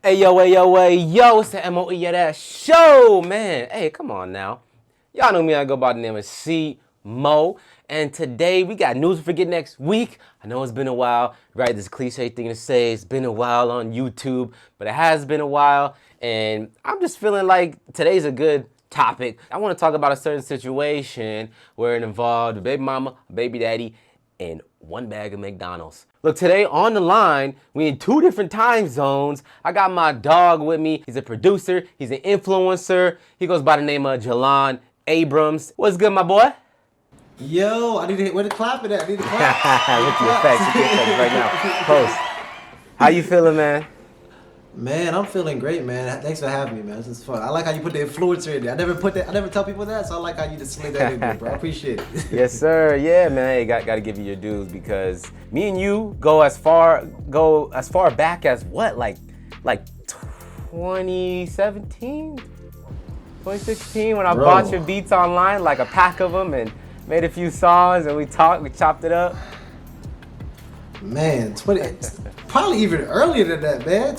Hey, yo, it's the MOE of that show, man. Hey, come on now. Y'all know me, I go by the name of C Mo. And today we got news to forget next week. I know it's been a while, right? This cliche thing to say, it's been a while on YouTube, but it has been a while. And I'm just feeling like today's a good topic. I want to talk about a certain situation where it involved a baby mama, a baby daddy, and one bag of McDonald's. Look, today on the line, we in 2 different time zones. I got my dog with me. He's a producer. He's an influencer. He goes by the name of Jelan Abrams. What's good, my boy? Yo, I need to hit where the clap it at. I need to clap. With the effects right now. Post. How you feeling, man? Man, I'm feeling great, man. Thanks for having me, man. This is fun. I like how you put the influencer in there. I never tell people that, so I like how you just slid that in there, bro. I appreciate it. Yes, sir. Yeah, man. Hey, got to give you your dues because me and you go as far back as what? Like 2017? 2016 when I bought your beats online, like a pack of them, and made a few songs and we chopped it up. Man, probably even earlier than that, man.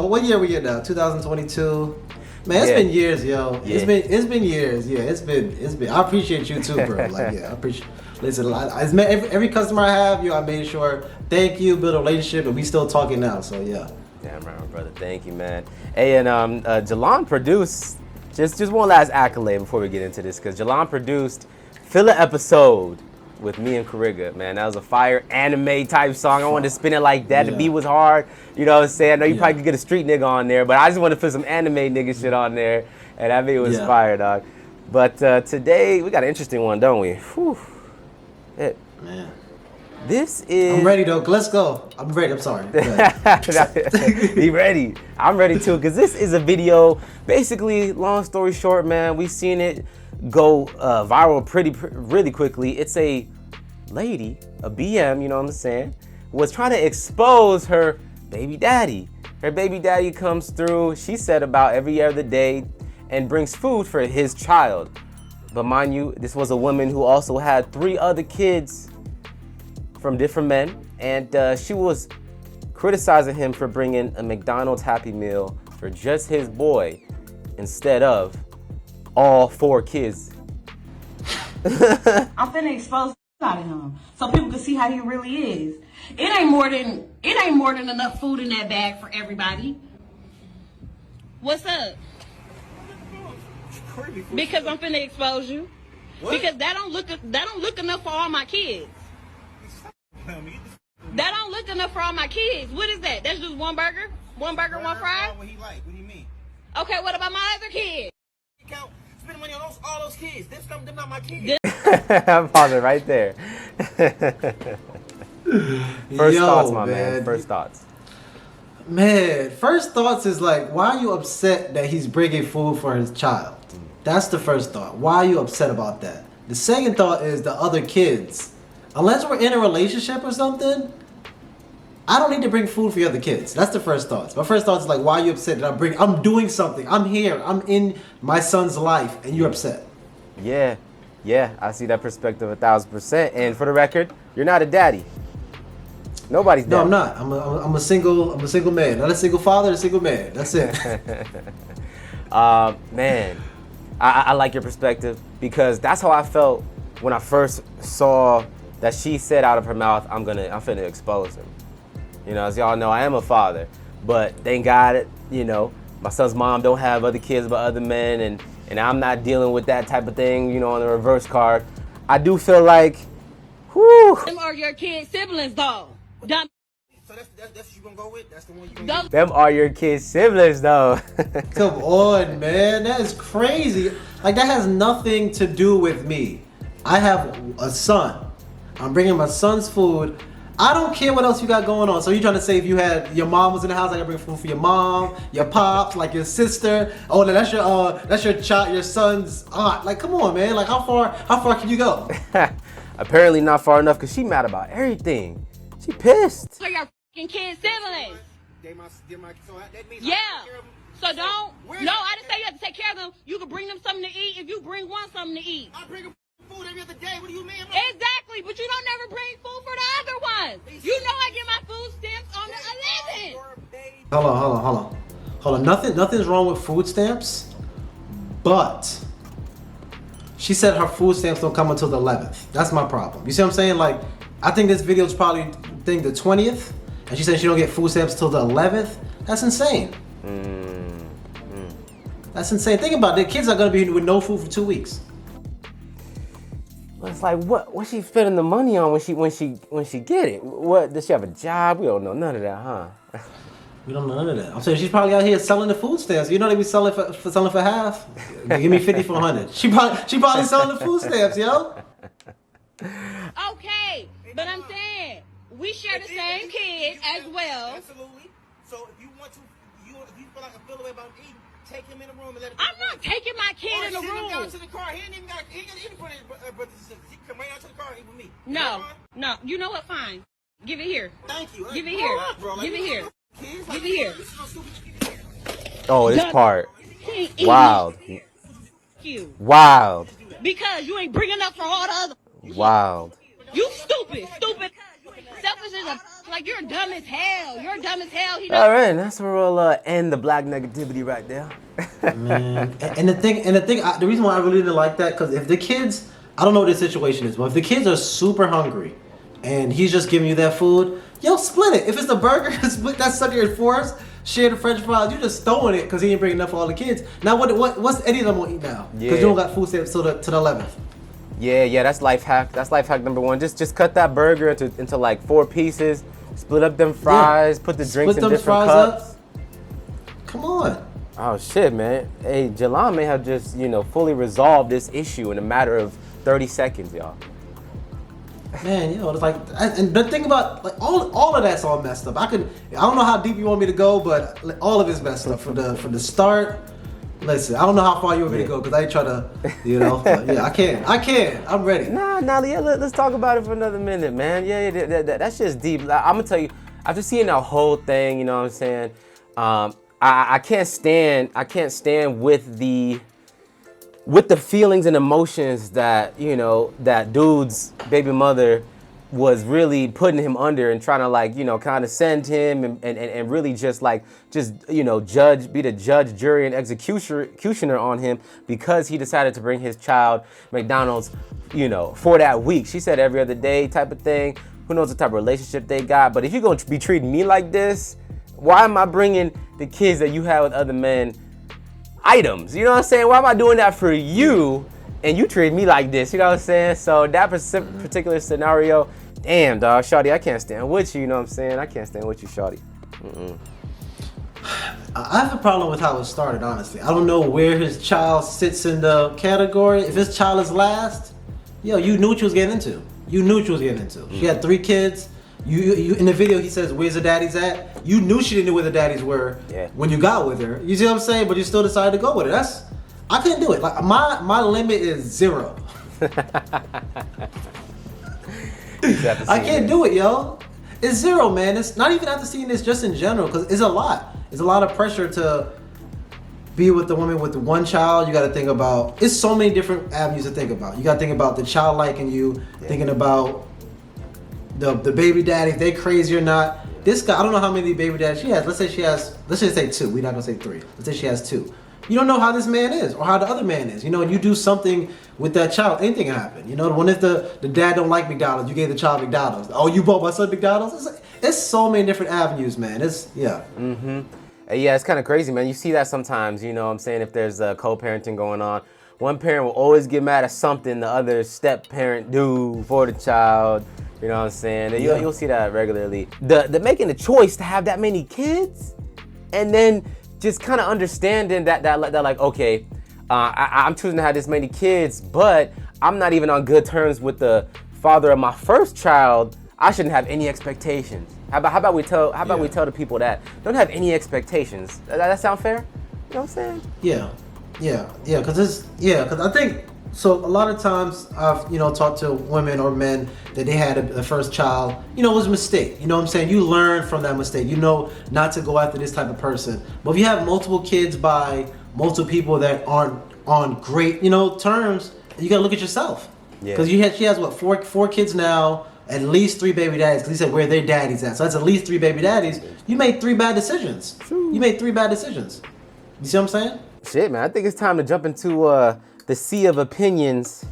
What year are we in now? 2022. Man, it's been years, yo. Yeah. It's been years. Yeah, it's been. I appreciate you too, bro. Like, yeah, I appreciate. Listen, every customer I have, I made sure thank you, build a relationship, and we still talking now. So yeah. Damn right, brother. Thank you, man. Hey, and Jelan produced just one last accolade before we get into this, because Jelan produced filler episode with me and Kariga, man. That was a fire anime type song. I wanted to spin it like that. Yeah. The beat was hard. You know what I'm saying? I know you probably could get a street nigga on there, but I just wanted to put some anime nigga shit on there. And that beat was fire, dog. But today, we got an interesting one, don't we? Whew. Man. This is... I'm ready, though. Let's go. I'm ready. I'm sorry. Be ready. I'm ready, too, because this is a video. Basically, long story short, man, we seen it go viral really quickly. It's a lady, a BM, you know what I'm saying, was trying to expose her baby daddy. Her baby daddy comes through, she said, about every other day and brings food for his child. But mind you, this was a woman who also had 3 other kids from different men, and she was criticizing him for bringing a McDonald's Happy Meal for just his boy instead of all 4 kids. I'm finna expose out of him so people can see how he really is. It ain't more than enough food in that bag for everybody. What's up? Because I'm finna expose you. What? Because that don't look enough for all my kids. That don't look enough for all my kids. What is that? That's just one burger? One burger, one fry? What he like? What do you mean? Okay, what about my other kids? Spend money on all those kids. Them not my kids. I'm pausing right there. First thoughts, my man. First thoughts. Man, first thoughts is like, why are you upset that he's bringing food for his child? That's the first thought. Why are you upset about that? The second thought is the other kids. Unless we're in a relationship or something, I don't need to bring food for your other kids. That's the first thoughts. My first thoughts is like, why are you upset that I'm doing something. I'm here. I'm in my son's life, and you're upset. Yeah, I see that perspective 1,000%. And for the record, you're not a daddy. Nobody's daddy. No, I'm not. I'm a single man. Not a single father, a single man. That's it. Man, I like your perspective because that's how I felt when I first saw that she said out of her mouth, I'm finna expose him. You know, as y'all know, I am a father, but thank God, you know, my son's mom don't have other kids but other men, and I'm not dealing with that type of thing, you know, on the reverse card. I do feel like, whew. Them are your kids' siblings, though. Dumb. So that's what you gonna go with? That's the one you gonna Them are your kids' siblings, though. Come on, man. That is crazy. Like, that has nothing to do with me. I have a son. I'm bringing my son's food. I don't care what else you got going on. So you're trying to say if you had your mom was in the house, I gotta bring food for your mom, your pops, like your sister. Oh, that's your child, your son's aunt. Like, come on, man. Like, how far can you go? Apparently not far enough, cause she mad about everything. She pissed. So your fucking kids' siblings. so that means yeah. So don't. No, I didn't say you have to take care of them. You can bring them something to eat if you bring one something to eat. I bring them food every other day. What do you mean? Exactly, but you don't never bring food for the other ones. You know I get my food stamps on the 11th. Hold on. hold on, nothing's wrong with food stamps, but she said her food stamps don't come until the 11th. That's my problem. You see what I'm saying? Like, I think this video is probably the 20th, and she said she don't get food stamps till the 11th. That's insane. That's insane. Think about it. The kids are gonna be with no food for 2 weeks. It's like what's she spending the money on when she get it? What does she have a job? We don't know none of that, huh? We don't know none of that. I'm saying she's probably out here selling the food stamps. You know they be selling for half. Give me 50 for 100. She probably selling the food stamps, yo. Okay, but I'm saying we share the same kid as well. Absolutely. So if you want to, if you feel like I feel the way about eating, take him in the room and let him. I'm not taking my kid in the Send him down room. to the car. He ain't even got eat for his brother and sister. He can come right out to the car and eat with me. No. You know what? Fine. Give it here. Thank you. Give it here. Give it here. Give it here. Oh, this part. He ain't eating Wild. you Wild. because you ain't bringing up for all the other. Wild. You stupid. Selfish as like you're dumb as hell. You're dumb as hell. He All right, that's where we'll end the black negativity right there. Man, and the reason why I really didn't like that, because if the kids, I don't know what the situation is, but if the kids are super hungry and he's just giving you that food, yo, split it. If it's the burger, split that sucker in fours, share the French fries. You're just throwing it because he ain't bringing enough for all the kids. Now what's any of them gonna eat now? Because you don't got food stamps till the 11th. Yeah, that's life hack. That's life hack number one. Just cut that burger into like 4 pieces. Split up them fries. Put the drinks in different cups. Come on. Oh shit, man. Hey, Jelan may have just fully resolved this issue in a matter of 30 seconds, y'all. Man, it's like, and the thing about like all of that's all messed up. I don't know how deep you want me to go, but all of it's messed up from the start. Listen, I don't know how far you want me to go because I ain't trying to, yeah, I can't. I'm ready. Nah, let's talk about it for another minute, man. Yeah, that's just deep. I'm gonna tell you, after seeing that whole thing, you know what I'm saying? I can't stand with the feelings and emotions that that dude's baby mother was really putting him under and trying to kind of send him and really be the judge, jury, and executioner on him because he decided to bring his child McDonald's, for that week. She said every other day type of thing. Who knows what type of relationship they got? But if you're going to be treating me like this, why am I bringing the kids that you have with other men items? You know what I'm saying? Why am I doing that for you and you treat me like this? You know what I'm saying? So that particular scenario, damn, dog, shawty, I can't stand with you. You know what I'm saying? I can't stand with you, shawty. I have a problem with how it started, honestly. I don't know where his child sits in the category. If his child is last, you knew what you was getting into. She had 3 kids. You in the video, he says, "Where's the daddies at?" You knew she didn't know where the daddies were when you got with her. You see what I'm saying? But you still decided to go with her. I couldn't do it. Like my limit is 0. I can't do it, yo. It's 0, man. It's not even after seeing this, just in general, because it's a lot. It's a lot of pressure to be with the woman with the one child. You got to think about. It's so many different avenues to think about. You got to think about the child liking you, thinking about the baby daddy, if they crazy or not. This guy, I don't know how many baby daddies she has. Let's just say 2. We're not gonna say 3. Let's say she has 2. You don't know how this man is or how the other man is. And you do something with that child, anything can happen. What if the dad don't like McDonald's? You gave the child McDonald's. Oh, you bought my son McDonald's? It's so many different avenues, man. Yeah, it's kind of crazy, man. You see that sometimes, you know what I'm saying, if there's co-parenting going on. One parent will always get mad at something the other step-parent do for the child. You know what I'm saying? And you'll see that regularly. The making the choice to have that many kids and then just kind of understanding that like, okay, I'm choosing to have this many kids, but I'm not even on good terms with the father of my first child. I shouldn't have any expectations. How about we tell the people that don't have any expectations? Does that sound fair? You know what I'm saying? Because I think so. A lot of times I've talked to women or men that they had a first child. It was a mistake. You know what I'm saying? You learn from that mistake. Not to go after this type of person. But if you have multiple kids by multiple people that aren't on great terms, you gotta look at yourself. Because she has what, four kids now. at least 3 baby daddies, because he said where their daddies at. So that's at least 3 baby daddies. You made 3 bad decisions. You made 3 bad decisions. You see what I'm saying? Shit, man. I think it's time to jump into the sea of opinions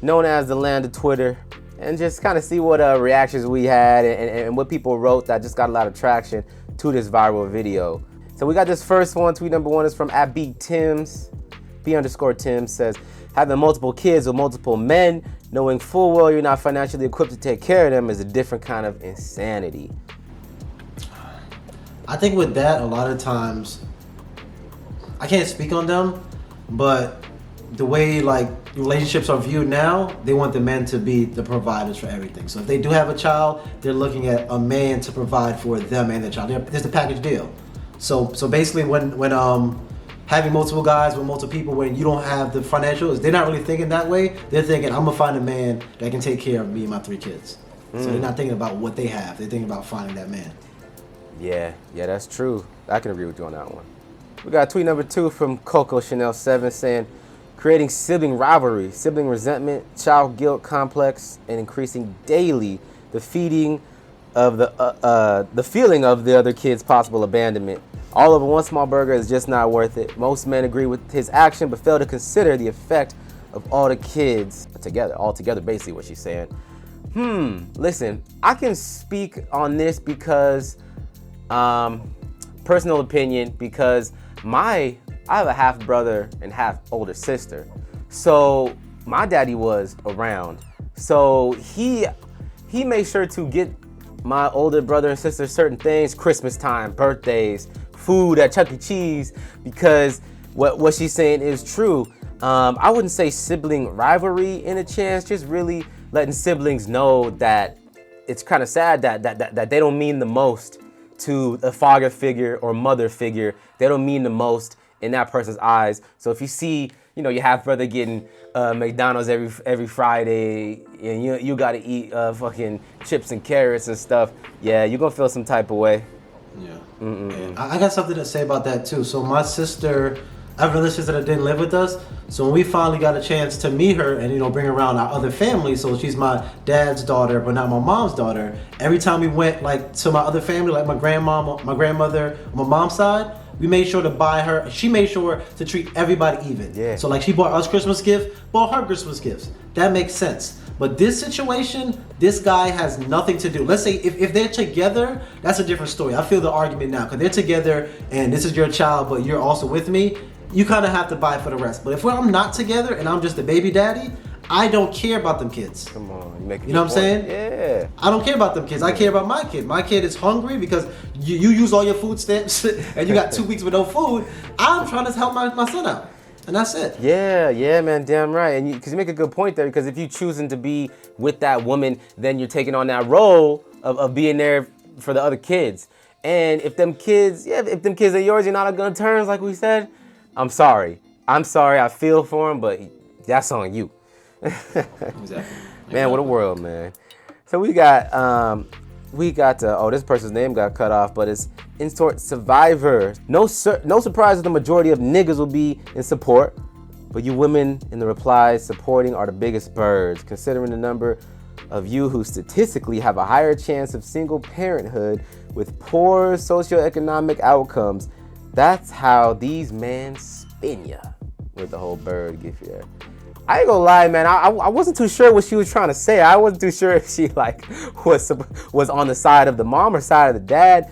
known as the land of Twitter and just kind of see what reactions we had and what people wrote that just got a lot of traction to this viral video. So we got this first one. Tweet number 1 is from @BTims. B_Tim says, having multiple kids with multiple men, knowing full well you're not financially equipped to take care of them is a different kind of insanity. I think with that, a lot of times, I can't speak on them, but the way like relationships are viewed now, they want the men to be the providers for everything. So if they do have a child, they're looking at a man to provide for them and the child. There's the package deal. So basically, when having multiple guys with multiple people, when you don't have the financials, they're not really thinking that way. They're thinking, I'm gonna find a man that can take care of me and my 3 kids. So they're not thinking about what they have. They're thinking about finding that man. Yeah, that's true. I can agree with you on that one. We got tweet number 2 from Coco Chanel 7 saying, creating sibling rivalry, sibling resentment, child guilt complex, and increasing daily the feeling of the other kid's possible abandonment. All over one small burger is just not worth it. Most men agree with his action, but fail to consider the effect of all the kids altogether, basically what she's saying. Listen, I can speak on this because, personal opinion, because I have a half brother and half older sister. So my daddy was around. So he made sure to get my older brother and sister certain things, Christmas time, birthdays, food at Chuck E. Cheese, because what she's saying is true. I wouldn't say sibling rivalry in a chance, just really letting siblings know that it's kind of sad that they don't mean the most to a father figure or mother figure. They don't mean the most in that person's eyes. So if you see, your half brother getting McDonald's every Friday, and you got to eat fucking chips and carrots and stuff, yeah, you're gonna feel some type of way. Yeah. And I got something to say about that too. So my sister, I have another sister that didn't live with us. So when we finally got a chance to meet her and bring around our other family, so she's my dad's daughter but not my mom's daughter. Every time we went like to my other family, like my grandma, my grandmother, on my mom's side, we made sure to buy her. She made sure to treat everybody even. Yeah. So like she bought us Christmas gifts, bought her Christmas gifts. That makes sense. But this situation, this guy has nothing to do. Let's say if they're together, that's a different story. I feel the argument now because they're together and this is your child, but you're also with me. You kind of have to buy for the rest. But if I'm not together and I'm just a baby daddy, I don't care about them kids. Come on, you make know what I'm saying? Yeah. I don't care about them kids. I care about my kid. My kid is hungry because you use all your food stamps and you got 2 weeks with no food. I'm trying to help my son out. And that's it. Yeah, man, damn right. And because you make a good point there, because if you choosing to be with that woman, then you're taking on that role of being there for the other kids. And if them kids are yours, you're not on good terms, like we said, I'm sorry. I feel for them, but that's on you. Exactly. Man, what a world, man. So we got this person's name got cut off, but it's Insort Survivor. No surprise that the majority of niggas will be in support, but you women in the replies supporting are the biggest birds, considering the number of you who statistically have a higher chance of single parenthood with poor socioeconomic outcomes. That's how these men spin ya with the whole bird gift there. I ain't gonna lie, man. I wasn't too sure what she was trying to say. I wasn't too sure if she was on the side of the mom or side of the dad,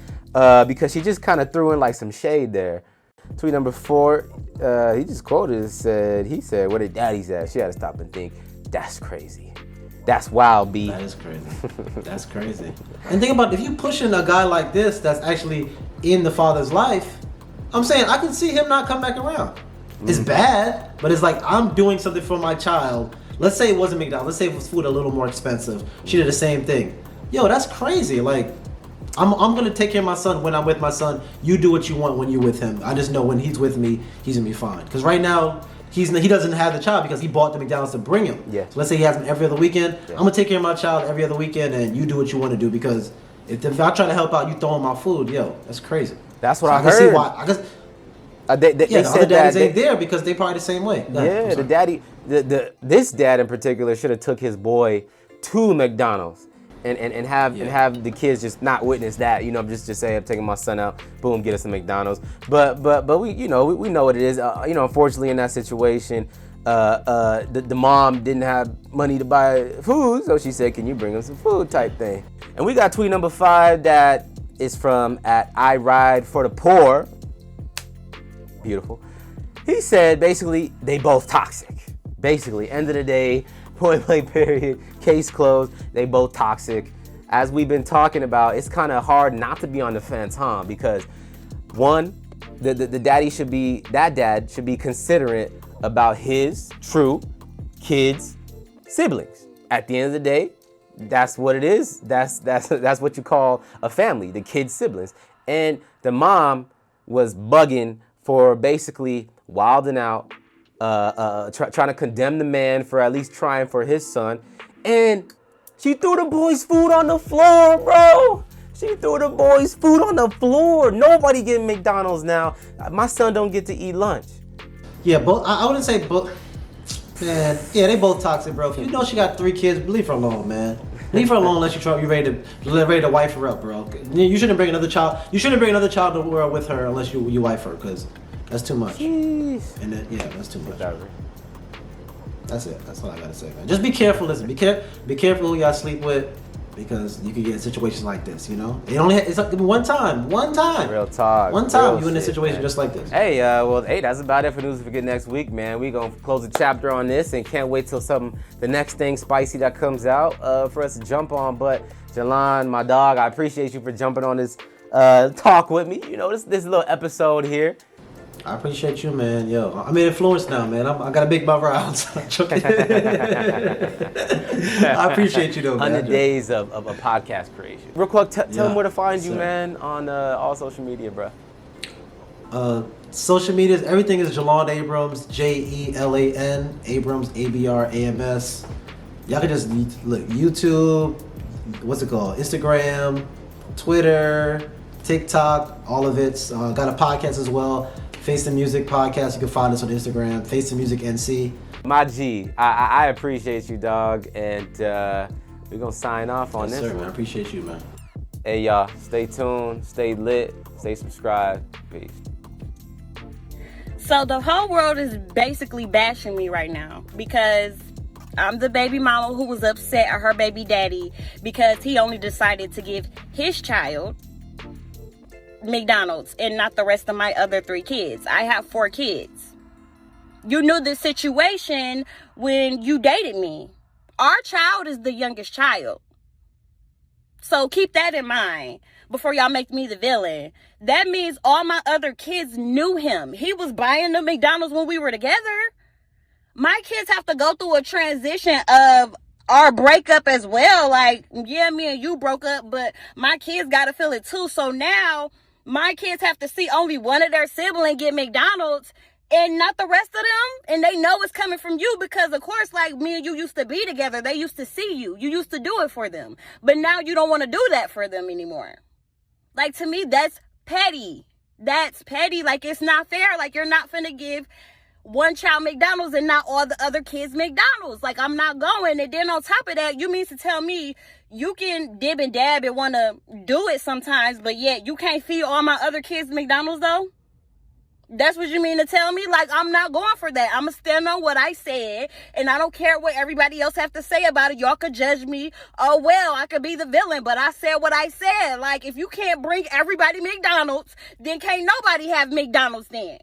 because she just kind of threw in like some shade there. Tweet number 4, he just quoted it. He said, "Where the daddy's at?" She had to stop and think. That's crazy. That's wild, B. That is crazy. That's crazy. And think about if you pushing a guy like this that's actually in the father's life, I'm saying I can see him not come back around. It's bad, but it's like I'm doing something for my child. Let's say it wasn't McDonald's. Let's say it was food a little more expensive. She did the same thing. Yo, that's crazy. Like, I'm gonna take care of my son when I'm with my son. You do what you want when you're with him. I just know when he's with me, he's gonna be fine. Because right now, he doesn't have the child because he bought the McDonald's to bring him. Yeah. So let's say he has him every other weekend. Yeah. I'm gonna take care of my child every other weekend, and you do what you want to do. Because if I try to help out, you throw in my food. Yo, that's crazy. That's what so I heard. See why. They the said other daddies that ain't there because they probably the same way. Yeah, the daddy, this dad in particular should have took his boy to McDonald's. and have the kids just not witness that. Just say I'm taking my son out, boom, get us some McDonald's. But we we know what it is. Unfortunately in that situation, the mom didn't have money to buy food, so she said, "Can you bring us some food?" type thing. And we got tweet number 5 that is from @I Ride for the Poor. Beautiful. He said basically they both toxic. Basically, end of the day, point blank period, case closed. They both toxic. As we've been talking about, it's kind of hard not to be on the fence, huh? Because one, the dad should be considerate about his true kids' siblings. At the end of the day, that's what it is. That's what you call a family, the kids' siblings. And the mom was bugging for basically wilding out, trying to condemn the man for at least trying for his son. And she threw the boys' food on the floor, bro. She threw the boys' food on the floor. Nobody getting McDonald's now. My son don't get to eat lunch. Yeah, both. I wouldn't say both. Man, yeah, they both toxic, bro. If you know she got 3 kids, leave her alone, man. Leave her alone unless you're ready to wife her up, bro. You shouldn't bring another child. You shouldn't bring another child to the world with her unless you wife her, because that's too much. Jeez. And then, yeah, that's too much. Whatever. That's it. That's all I gotta say, man. Just be careful. Listen, be careful who y'all sleep with, because you can get in situations like this. It only it's like one time. Real talk. One time Real you in a shit, situation man. just like this. Hey, that's about it for News We Forget next week, man. We gonna close the chapter on this and can't wait till the next thing spicy that comes out for us to jump on. But Jelan, my dog, I appreciate you for jumping on this talk with me. This little episode here. I appreciate you, man. Yo, I'm in influence now, man. I gotta make my rounds. I appreciate you, though, man. 100 days of a podcast creation. Real quick, tell them where to find you, man, on all social media, bro. Social medias, everything is Jelan Abrams, Jelan Abrams, Abrams. Y'all can just look YouTube, what's it called? Instagram, Twitter, TikTok, all of it. Got a podcast as well. Face the Music podcast. You can find us on Instagram. Face the Music NC. My G, I appreciate you, dog, and we're gonna sign off on this. Sir, man. I appreciate you, man. Hey, y'all, stay tuned, stay lit, stay subscribed. Peace. So the whole world is basically bashing me right now because I'm the baby mama who was upset at her baby daddy because he only decided to give his child McDonald's and not the rest of my other 3 kids. I have 4 kids. You knew the situation when you dated me. Our child is the youngest child. So keep that in mind before y'all make me the villain. That means all my other kids knew him. He was buying the McDonald's when we were together. My kids have to go through a transition of our breakup as well. Like, yeah, me and you broke up, but my kids got to feel it too. So now my kids have to see only one of their siblings get McDonald's and not the rest of them. And they know it's coming from you because, of course, like me and you used to be together. They used to see you. You used to do it for them. But now you don't want to do that for them anymore. Like, to me, that's petty. That's petty. Like, it's not fair. Like, you're not finna give one child McDonald's and not all the other kids McDonald's. Like, I'm not going. And then on top of that, you mean to tell me you can dib and dab and want to do it sometimes, but yet you can't feed all my other kids McDonald's though? That's what you mean to tell me? Like, I'm not going for that. I'm going to stand on what I said, and I don't care what everybody else have to say about it. Y'all could judge me. Oh, well, I could be the villain, but I said what I said. Like, if you can't bring everybody McDonald's, then can't nobody have McDonald's then.